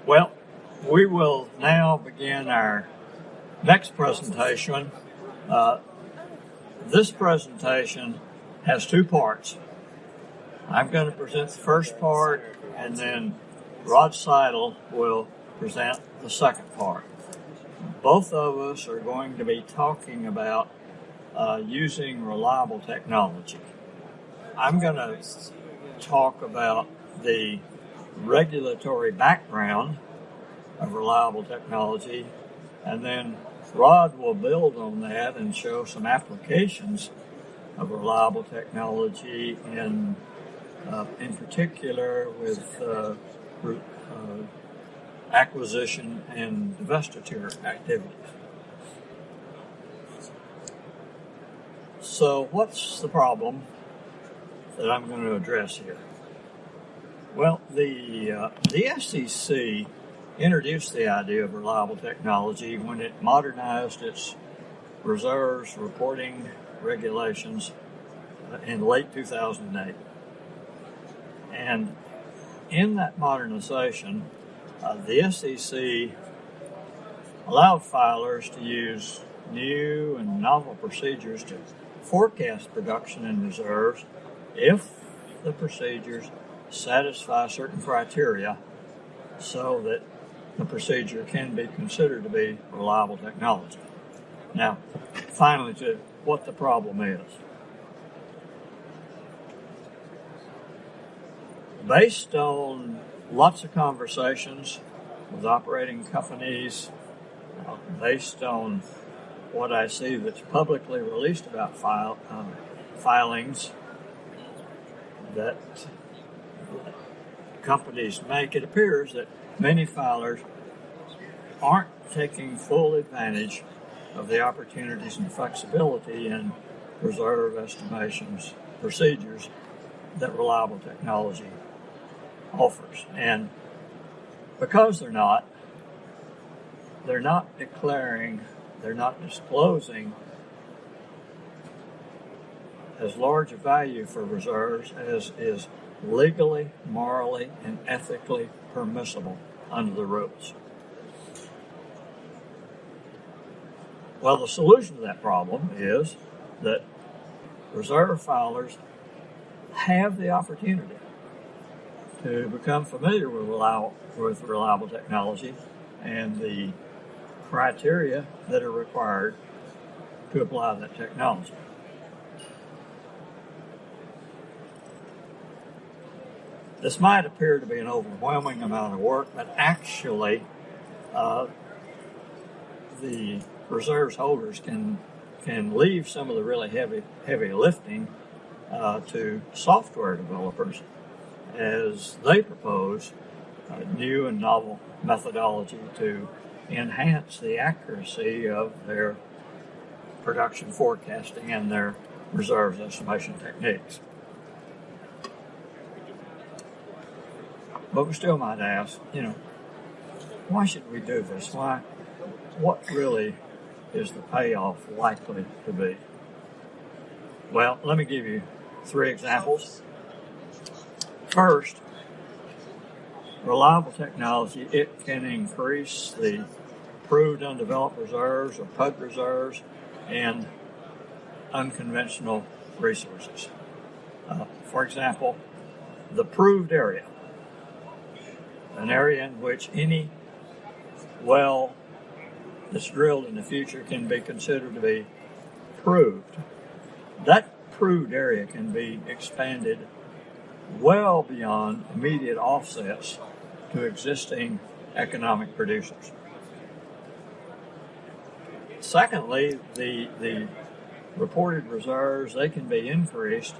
Well, we will now begin our next presentation. This presentation has two parts. I'm going to present the first part, and then Rod Sidle will present the second part. Both of us are going to be talking about using reliable technology. I'm going to talk about the regulatory background of reliable technology, and then Rod will build on that and show some applications of reliable technology in particular with acquisition and divestiture activities. So what's the problem that I'm going to address here? Well, the SEC introduced the idea of reliable technology when it modernized its reserves reporting regulations in late 2008. And in that modernization, the SEC allowed filers to use new and novel procedures to forecast production and reserves if the procedures satisfy certain criteria so that the procedure can be considered to be reliable technology. Now, finally, to what the problem is. Based on lots of conversations with operating companies, based on what I see that's publicly released about filings that companies make, it appears that many filers aren't taking full advantage of the opportunities and flexibility in reserve estimations procedures that reliable technology offers. And because they're not declaring, they're not disclosing as large a value for reserves as is legally, morally, and ethically permissible under the rules. Well, the solution to that problem is that reserve filers have the opportunity to become familiar with reliable technology and the criteria that are required to apply that technology. This might appear to be an overwhelming amount of work, but actually the reserves holders can leave some of the really heavy lifting to software developers as they propose new and novel methodology to enhance the accuracy of their production forecasting and their reserves estimation techniques. But we still might ask, why should we do this? What really is the payoff likely to be? Well, let me give you 3 examples. First, reliable technology, it can increase the proved undeveloped reserves or PUD reserves and unconventional resources. For example, the proved area, an area in which any well that's drilled in the future can be considered to be proved. That proved area can be expanded well beyond immediate offsets to existing economic producers. Secondly, the reported reserves, they can be increased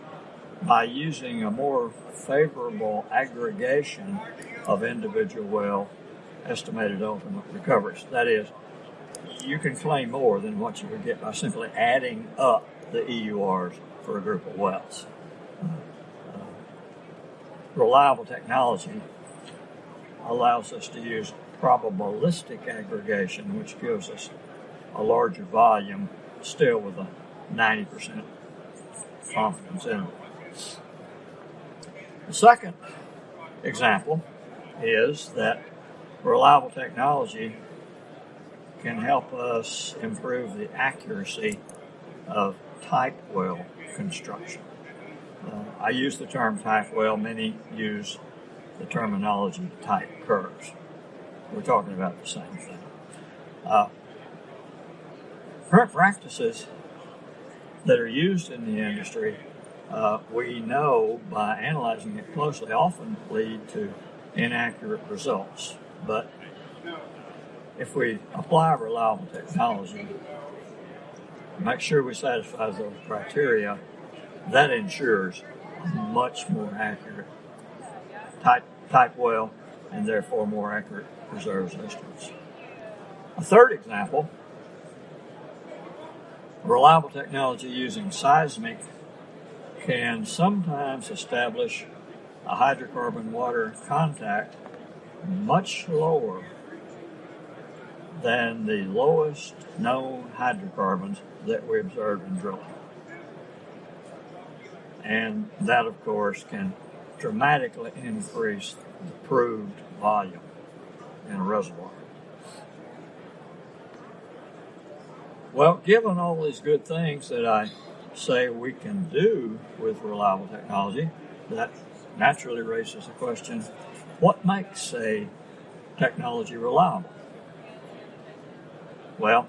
by using a more favorable aggregation of individual well estimated ultimate recoveries. That is, you can claim more than what you would get by simply adding up the EURs for a group of wells. Reliable technology allows us to use probabilistic aggregation, which gives us a larger volume, still with a 90% confidence interval. The second example is that reliable technology can help us improve the accuracy of type well construction. I use the term type well. Many use the terminology type curves. We're talking about the same thing. Current practices that are used in the industry, we know by analyzing it closely, often lead to inaccurate results. But if we apply reliable technology, make sure we satisfy those criteria, that ensures a much more accurate type well and therefore more accurate reserves estimates. A third example, reliable technology using seismic can sometimes establish a hydrocarbon-water contact much lower than the lowest known hydrocarbons that we observe in drilling. And that, of course, can dramatically increase the proved volume in a reservoir. Well, given all these good things that I say we can do with reliable technology, that naturally raises the question, what makes a technology reliable? Well,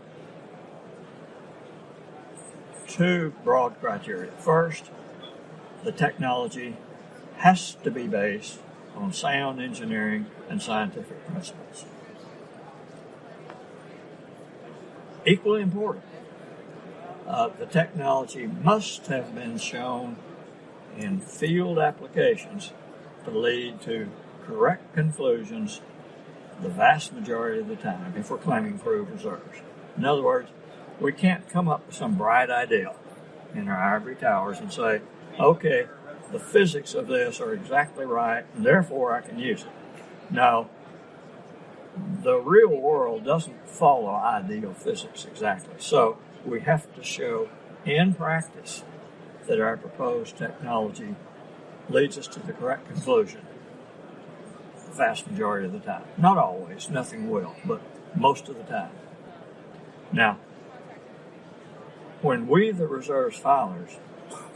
two broad criteria. First, the technology has to be based on sound engineering and scientific principles. Equally important, the technology must have been shown in field applications to lead to correct conclusions the vast majority of the time if we're claiming proved reserves. In other words, we can't come up with some bright idea in our ivory towers and say, okay, the physics of this are exactly right, and therefore I can use it. No, the real world doesn't follow ideal physics exactly. So we have to show in practice that our proposed technology leads us to the correct conclusion the vast majority of the time. Not always, nothing will, but most of the time. Now, when we, the reserves filers,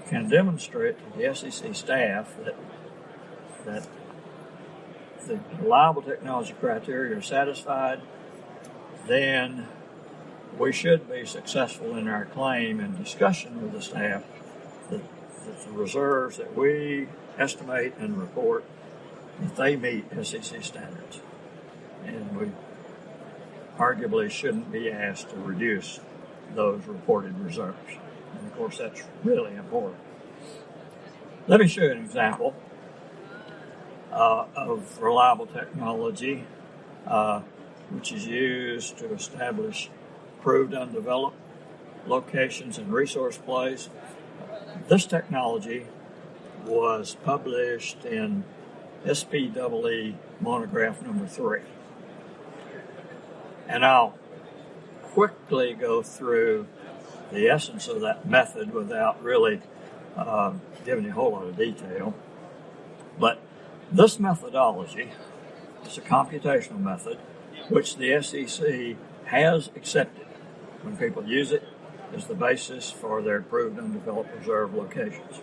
can demonstrate to the SEC staff that the reliable technology criteria are satisfied, then we should be successful in our claim and discussion with the staff that the reserves that we estimate and report, that they meet SEC standards. And we arguably shouldn't be asked to reduce those reported reserves. And of course, that's really important. Let me show you an example of reliable technology which is used to establish proved undeveloped locations and resource plays. This technology was published in SPEE monograph number 3. And I'll quickly go through the essence of that method without really giving you a whole lot of detail. But this methodology is a computational method which the SEC has accepted when people use it as the basis for their proved undeveloped reserve locations.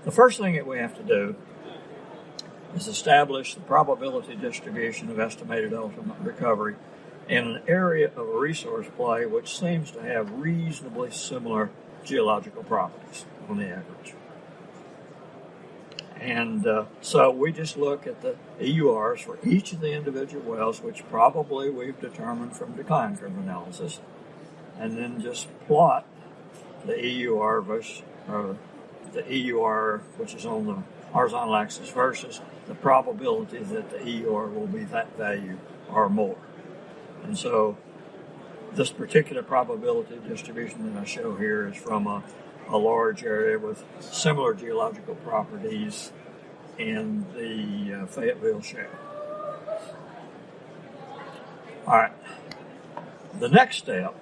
The first thing that we have to do is establish the probability distribution of estimated ultimate recovery in an area of a resource play which seems to have reasonably similar geological properties on the average. And so we just look at the EURs for each of the individual wells, which probably we've determined from decline curve analysis, and then just plot the EUR versus the EUR, which is on the horizontal axis, versus the probability that the EUR will be that value or more. And so this particular probability distribution that I show here is from a large area with similar geological properties in the Fayetteville Shale. All right. The next step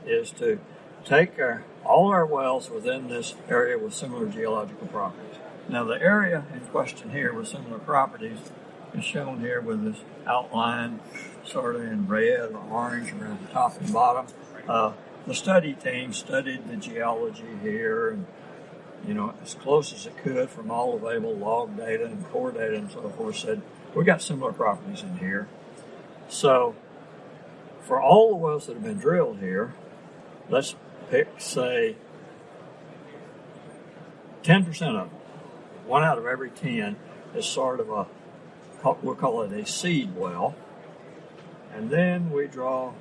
is to take all our wells within this area with similar geological properties. Now, the area in question here with similar properties is shown here with this outline sort of in red or orange around the top and bottom. The study team studied the geology here and, as close as it could from all available log data and core data and so forth, said, we got similar properties in here. So for all the wells that have been drilled here, let's pick, say, 10% of them. 1 out of every 10 is sort of we'll call it a seed well. And then we draw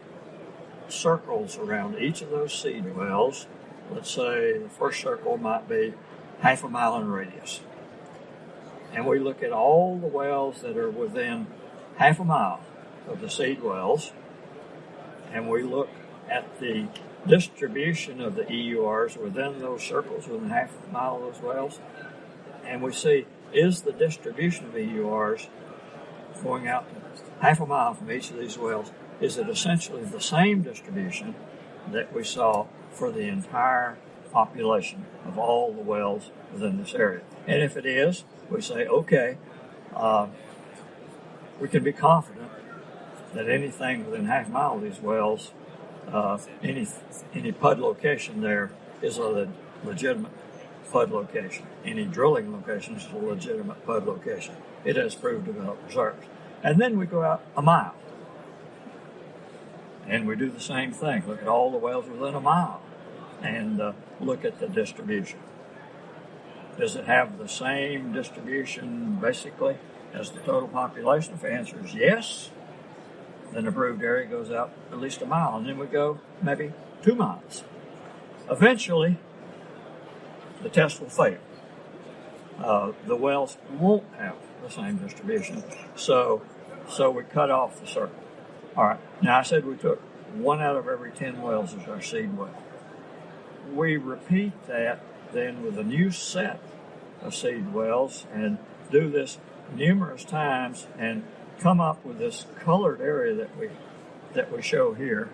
circles around each of those seed wells. Let's say the first circle might be half a mile in radius. And we look at all the wells that are within half a mile of the seed wells, and we look at the distribution of the EURs within those circles within half a mile of those wells, and we see, is the distribution of EURs going out half a mile from each of these wells, is it essentially the same distribution that we saw for the entire population of all the wells within this area? And if it is, we say, okay, we can be confident that anything within half a mile of these wells, any PUD location there is a legitimate PUD location. Any drilling location is a legitimate PUD location. It has proved developed reserves. And then we go out a mile. And we do the same thing. Look at all the wells within a mile and look at the distribution. Does it have the same distribution basically as the total population? If the answer is yes, then the approved area goes out at least a mile, and then we go maybe 2 miles. Eventually, the test will fail. The wells won't have the same distribution, so we cut off the circle. All right, now I said we took 1 out of every 10 wells as our seed well. We repeat that then with a new set of seed wells and do this numerous times and come up with this colored area that we show here.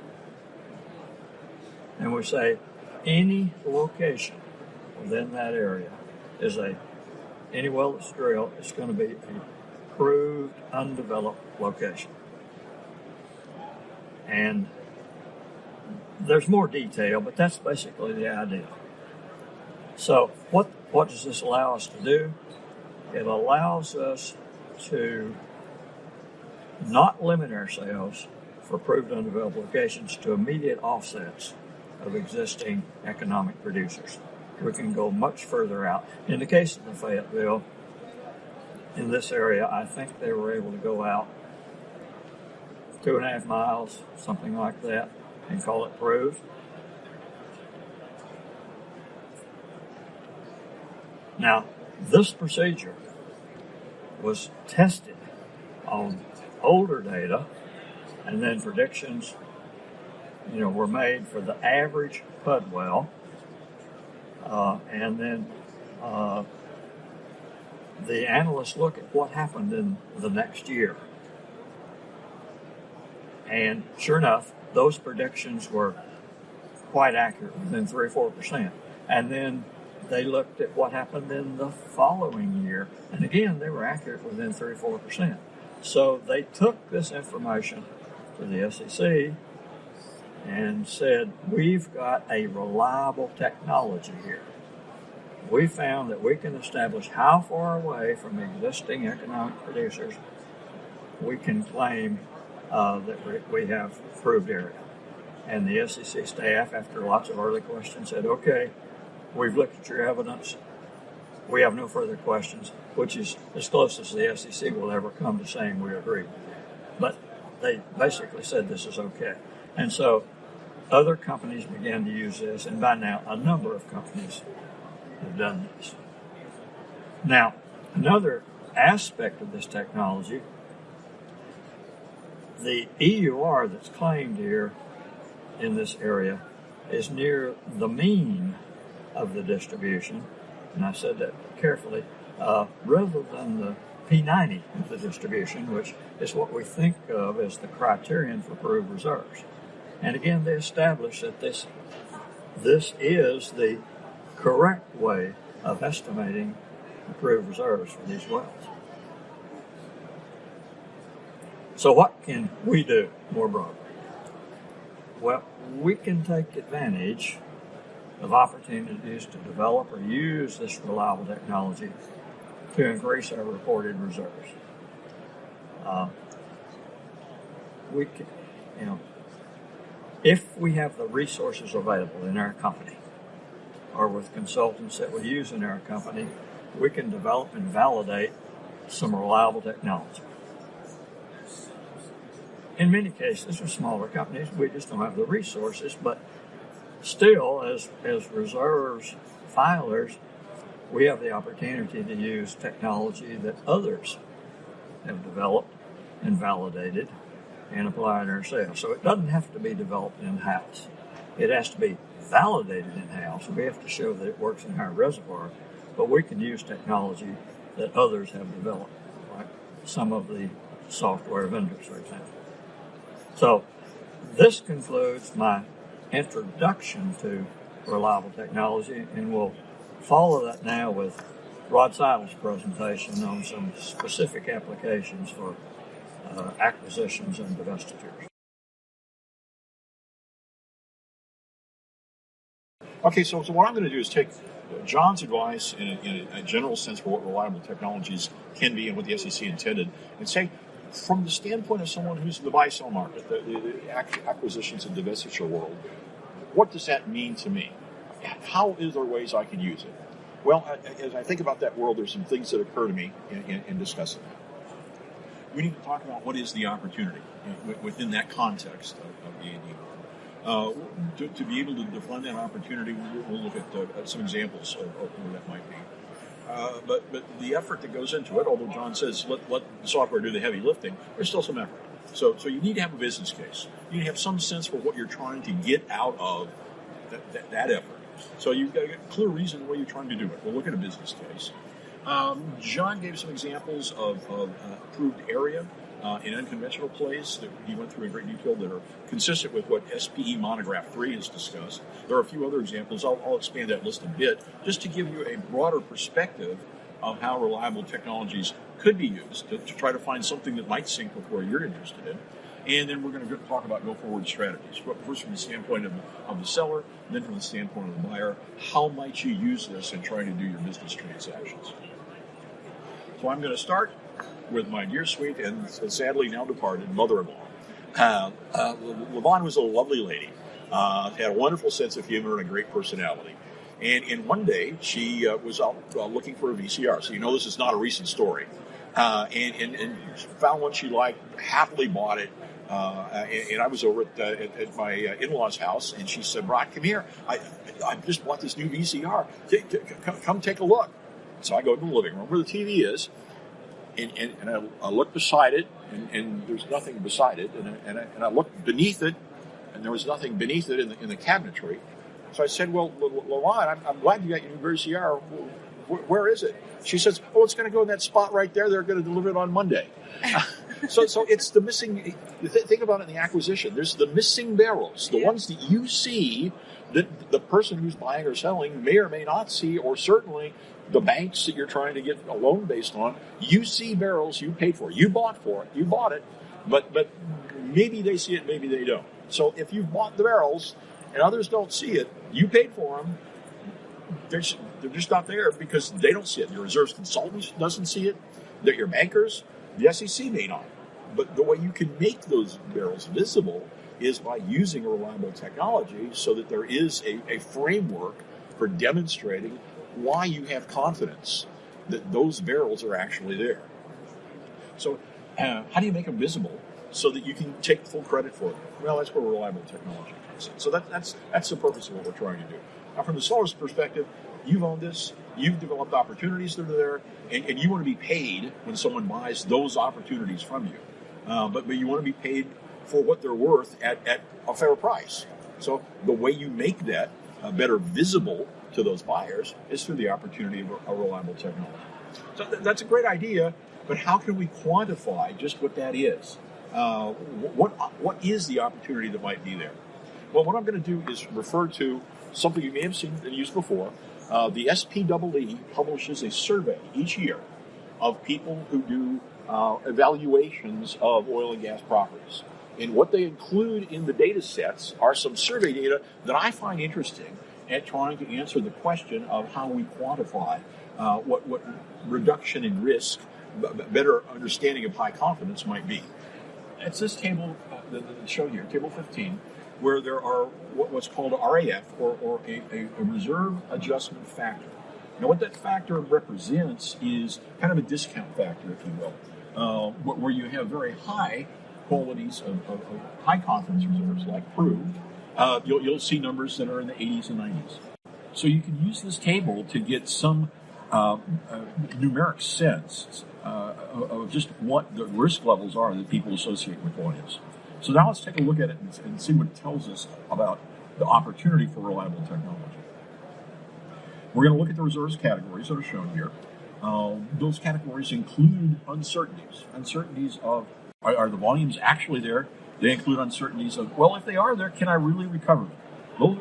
And we say any location within that area is any well that's drilled is going to be a proved undeveloped location. And there's more detail, but that's basically the idea. So what does this allow us to do? It allows us to not limit ourselves for proved undeveloped locations to immediate offsets of existing economic producers. We can go much further out. In the case of the Fayetteville, in this area, I think they were able to go out 2.5 miles, something like that, and call it proved. Now, this procedure was tested on older data, and then predictions, were made for the average PUD well, and then the analysts look at what happened in the next year. And sure enough, those predictions were quite accurate, within 3 or 4%. And then they looked at what happened in the following year, and again, they were accurate within 3 or 4%. So they took this information to the SEC and said, we've got a reliable technology here. We found that we can establish how far away from existing economic producers we can claim that we have proved area. And the SEC staff, after lots of early questions, said, okay, we've looked at your evidence. We have no further questions, which is as close as the SEC will ever come to saying we agree. But they basically said this is okay. And so other companies began to use this, and by now a number of companies have done this. Now, another aspect of this technology, the EUR that's claimed here in this area is near the mean of the distribution, and I said that carefully, rather than the P90 of the distribution, which is what we think of as the criterion for proved reserves. And again, they established that this is the correct way of estimating the proved reserves for these wells. So what can we do more broadly? Well, we can take advantage of opportunities to develop or use this reliable technology to increase our reported reserves. We can, if we have the resources available in our company or with consultants that we use in our company, we can develop and validate some reliable technology. In many cases, with smaller companies, we just don't have the resources, but still, as reserves filers, we have the opportunity to use technology that others have developed and validated and applied ourselves. So it doesn't have to be developed in-house. It has to be validated in-house. We have to show that it works in our reservoir, but we can use technology that others have developed, like some of the software vendors, for example. So this concludes my introduction to reliable technology, and we'll follow that now with Rod Sidle's presentation on some specific applications for acquisitions and divestitures. Okay, so what I'm going to do is take John's advice in a general sense for what reliable technologies can be and what the SEC intended, and say, from the standpoint of someone who's in the buy-sell market, the acquisitions and divestiture world, what does that mean to me? How is there ways I can use it? Well, as I think about that world, there's some things that occur to me in discussing that. We need to talk about what is the opportunity within that context of the AD. To be able to define that opportunity, we'll look at some examples of where that might be. But the effort that goes into it, although John says let the software do the heavy lifting, there's still some effort. So you need to have a business case. You need to have some sense for what you're trying to get out of that effort. So you've got a clear reason why you're trying to do it. We'll look at a business case. John gave some examples of approved area in unconventional plays that he went through in great detail that are consistent with what SPE Monograph 3 has discussed. There are a few other examples. I'll expand that list a bit just to give you a broader perspective of how reliable technologies could be used to try to find something that might sync with where you're interested in. And then we're going to talk about go-forward strategies. First from the standpoint of the seller, then from the standpoint of the buyer. How might you use this in trying to do your business transactions? So I'm going to start with my dear sweet and sadly now departed mother-in-law. Levon was a lovely lady, had a wonderful sense of humor and a great personality. And one day she was out looking for a VCR. So you know this is not a recent story. And found one she liked, happily bought it. And I was over at my in-laws' house, and she said, "Rod, come here. I just bought this new VCR. Come take a look." So I go to the living room where the TV is, and I look beside it, and there's nothing beside it. And I look beneath it, and there was nothing beneath it in the cabinetry. So I said, "Well, Levon, I'm glad you got your new VCR. Where is it?" She says, "Oh, it's going to go in that spot right there. They're going to deliver it on Monday." So it's the missing. Think about it in the acquisition. There's the missing barrels, the ones that you see that the person who's buying or selling may or may not see, or certainly the banks that you're trying to get a loan based on. You see barrels you paid for. You bought it, but maybe they see it, maybe they don't. So if you've bought the barrels and others don't see it, you paid for them. They're just not there because they don't see it. Your reserves consultant doesn't see it. That your bankers, the SEC may not. But the way you can make those barrels visible is by using a reliable technology so that there is a framework for demonstrating why you have confidence that those barrels are actually there. So how do you make them visible so that you can take full credit for them? Well, that's where reliable technology comes in. So that's the purpose of what we're trying to do. Now, from the seller's perspective, you've owned this, you've developed opportunities that are there, and you want to be paid when someone buys those opportunities from you. But you want to be paid for what they're worth at a fair price. So the way you make that better visible to those buyers is through the opportunity of a reliable technology. So that's a great idea, but how can we quantify just what that is? What is the opportunity that might be there? Well, what I'm going to do is refer to something you may have seen and used before. The SPEE publishes a survey each year of people who do evaluations of oil and gas properties. And what they include in the data sets are some survey data that I find interesting at trying to answer the question of how we quantify what reduction in risk, better understanding of high confidence might be. It's this table that shown here, table 15, where there are what's called a RAF, or a reserve adjustment factor. Now, what that factor represents is kind of a discount factor, if you will, where you have very high qualities of high confidence reserves, like proved. You'll see numbers that are in the 80s and 90s. So you can use this table to get some numeric sense of just what the risk levels are that people associate with volumes. So now let's take a look at it and see what it tells us about the opportunity for reliable technology. We're going to look at the reserves categories that are shown here. Those categories include uncertainties. Uncertainties of, are the volumes actually there? They include uncertainties of, well, if they are there, can I really recover them?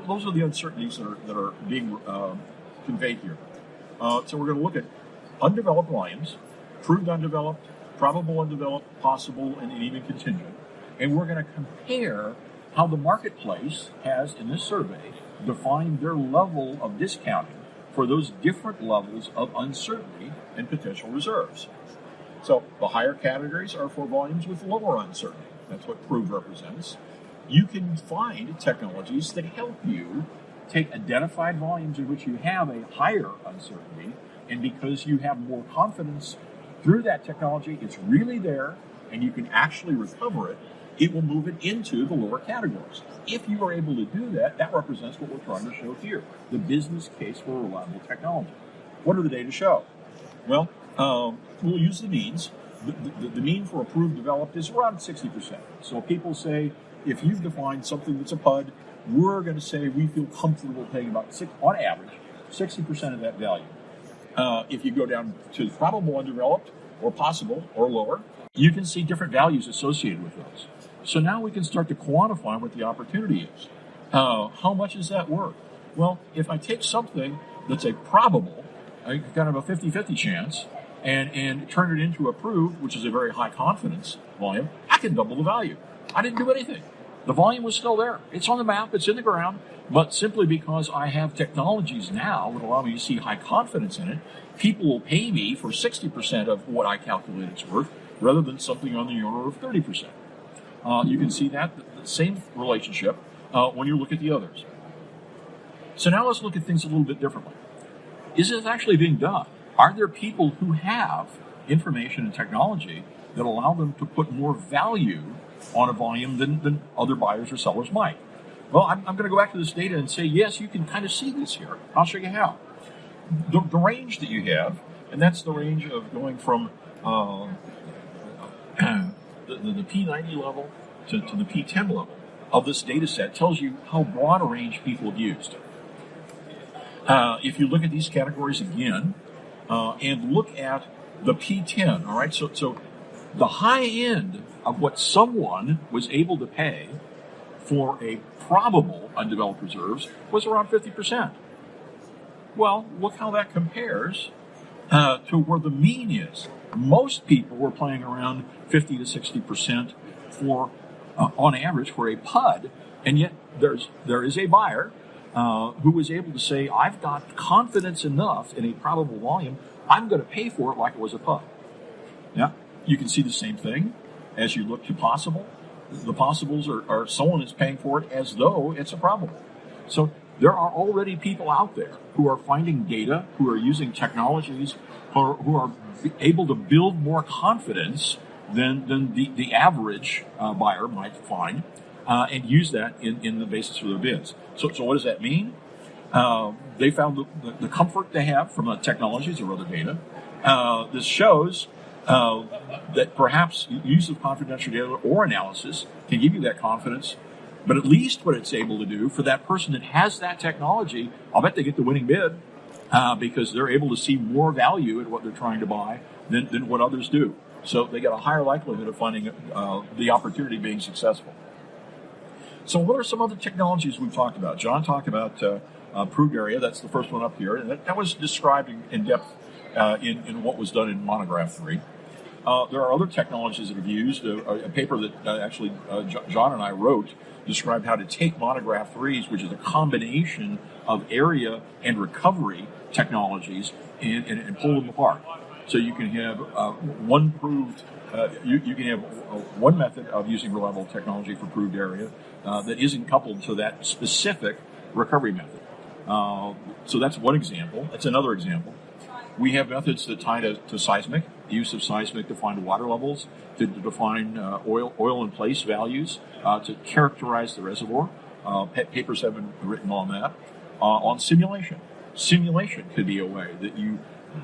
Those are the uncertainties that are being conveyed here. So we're going to look at undeveloped volumes, proved undeveloped, probable undeveloped, possible, and even contingent. And we're going to compare how the marketplace has, in this survey, defined their level of discounting for those different levels of uncertainty and potential reserves. So the higher categories are for volumes with lower uncertainty. That's what proved represents. You can find technologies that help you take identified volumes in which you have a higher uncertainty, and because you have more confidence through that technology, it's really there, and you can actually recover it, it will move it into the lower categories. If you are able to do that, that represents what we're trying to show here, the business case for reliable technology. What do the data show? Well, we'll use the means. The mean for approved developed is around 60%. So people say, if you've defined something that's a PUD, we're going to say we feel comfortable paying about, on average, 60% of that value. If you go down to probable undeveloped, or possible, or lower, you can see different values associated with those. So now we can start to quantify what the opportunity is. How much is that worth? Well, if I take something that's a probable, kind of a 50-50 chance, and turn it into approved, which is a very high confidence volume, I can double the value. I didn't do anything. The volume was still there. It's on the map, it's in the ground, but simply because I have technologies now that allow me to see high confidence in it, people will pay me for 60% of what I calculate it's worth, rather than something on the order of 30%. You can see that, the same relationship, when you look at the others. So now let's look at things a little bit differently. Is it actually being done? Are there people who have information and technology that allow them to put more value on a volume than other buyers or sellers might? Well, I'm going to go back to this data and say, yes, you can kind of see this here. I'll show you how. The range that you have, and that's the range of going from the P90 level to the P10 level of this data set, tells you how broad a range people have used. If you look at these categories again, and look at the P10, all right? So the high end of what someone was able to pay for a probable undeveloped reserves was around 50%. Well, look how that compares to where the mean is. Most people were playing around 50 to 60% for, on average, for a PUD, and yet there is a buyer who was able to say, I've got confidence enough in a probable volume, I'm going to pay for it like it was a PUD. Now, you can see the same thing as you look to possible. The possibles are someone is paying for it as though it's a probable. So there are already people out there who are finding data, who are using technologies, who are able to build more confidence than the average buyer might find, and use that in the basis for their bids. So what does that mean? They found the comfort they have from the technologies or other data. This shows that perhaps use of confidential data or analysis can give you that confidence, but at least what it's able to do for that person that has that technology, I'll bet they get the winning bid because they're able to see more value in what they're trying to buy than what others do. So they get a higher likelihood of finding the opportunity being successful. So what are some other technologies we've talked about? John talked about proved area. That's the first one up here. And that was described in depth in what was done in Monograph 3. There are other technologies that have used. A paper that John and I wrote described how to take monograph threes, which is a combination of area and recovery technologies, and pull them apart. So you can have one proved. You can have one method of using reliable technology for proved area that isn't coupled to that specific recovery method. So that's one example. That's another example. We have methods that tie to seismic, the use of seismic to find water levels, to define oil in place values, to characterize the reservoir. Papers have been written on that. On simulation. Simulation could be a way that you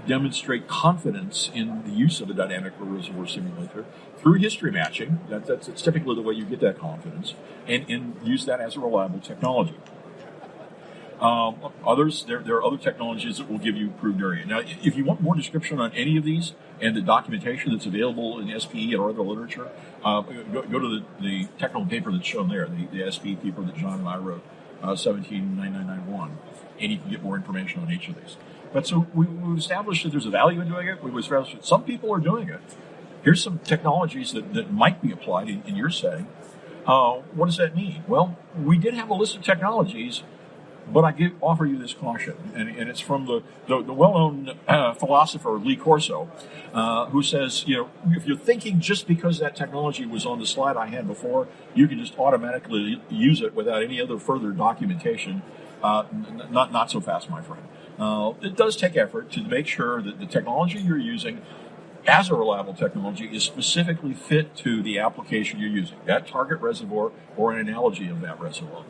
demonstrate confidence in the use of a dynamic reservoir simulator through history matching. That's typically the way you get that confidence, and use that as a reliable technology. There are other technologies that will give you proved area. Now, if you want more description on any of these and the documentation that's available in SPE or other literature, go to the technical paper that's shown there, the SPE paper that John and I wrote, 179991, and you can get more information on each of these. But so we've established that there's a value in doing it. We've established that some people are doing it. Here's some technologies that might be applied in your setting. What does that mean? Well, we did have a list of technologies, but I offer you this caution, and it's from the well-known philosopher Lee Corso, who says, if you're thinking just because that technology was on the slide I had before, you can just automatically use it without any other further documentation, not so fast, my friend. It does take effort to make sure that the technology you're using as a reliable technology is specifically fit to the application you're using, that target reservoir or an analogy of that reservoir.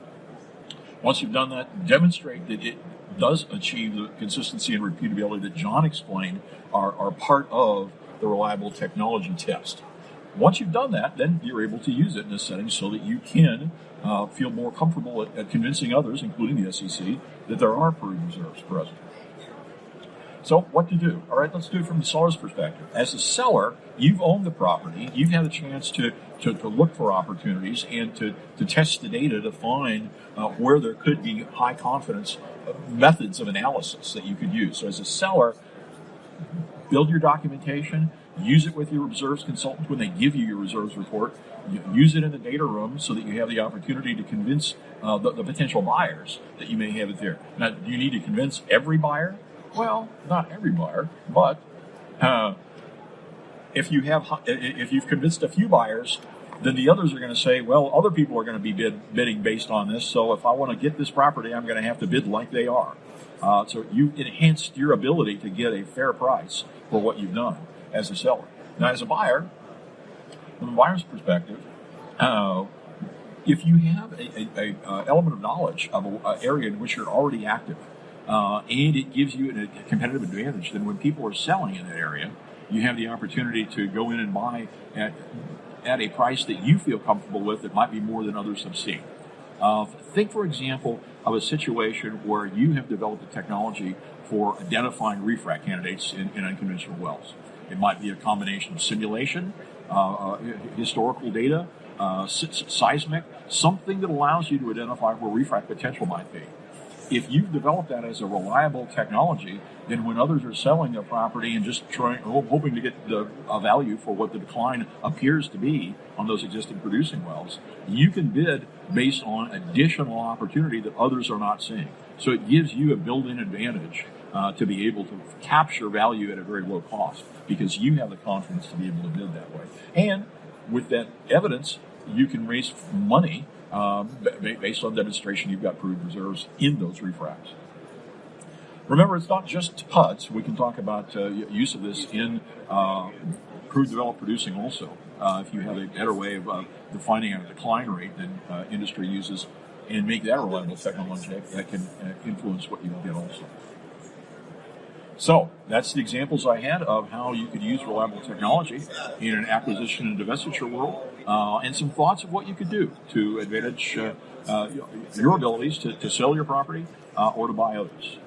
Once you've done that, demonstrate that it does achieve the consistency and repeatability that John explained are part of the reliable technology test. Once you've done that, then you're able to use it in a setting so that you can feel more comfortable at convincing others, including the SEC, that there are proved reserves present. So what to do? All right, let's do it from the seller's perspective. As a seller, you've owned the property. You've had a chance to look for opportunities and to test the data to find where there could be high confidence methods of analysis that you could use. So as a seller, build your documentation, use it with your reserves consultant when they give you your reserves report. Use it in the data room so that you have the opportunity to convince the potential buyers that you may have it there. Now, do you need to convince every buyer? Well, not every buyer, but if you've convinced a few buyers, then the others are going to say, well, other people are going to be bidding based on this, so if I want to get this property, I'm going to have to bid like they are. So you enhanced your ability to get a fair price for what you've done as a seller. Now, as a buyer, from the buyer's perspective, if you have a element of knowledge of an area in which you're already active, and it gives you a competitive advantage, then when people are selling in that area, you have the opportunity to go in and buy at a price that you feel comfortable with that might be more than others have seen. Think, for example, of a situation where you have developed a technology for identifying refrac candidates in unconventional wells. It might be a combination of simulation, historical data, seismic, something that allows you to identify where refrac potential might be. If you've developed that as a reliable technology, then when others are selling their property and just hoping to get a value for what the decline appears to be on those existing producing wells, you can bid based on additional opportunity that others are not seeing. So it gives you a built-in advantage to be able to capture value at a very low cost because you have the confidence to be able to bid that way. And with that evidence, you can raise money based on demonstration you've got proved reserves in those refracs. Remember, it's not just PUDs. We can talk about use of this in proved developed producing also. If you have a better way of defining a decline rate than industry uses and make that a reliable technology, that can influence what you get also. So that's the examples I had of how you could use reliable technology in an acquisition and divestiture world, and some thoughts of what you could do to advantage your abilities to sell your property or to buy others.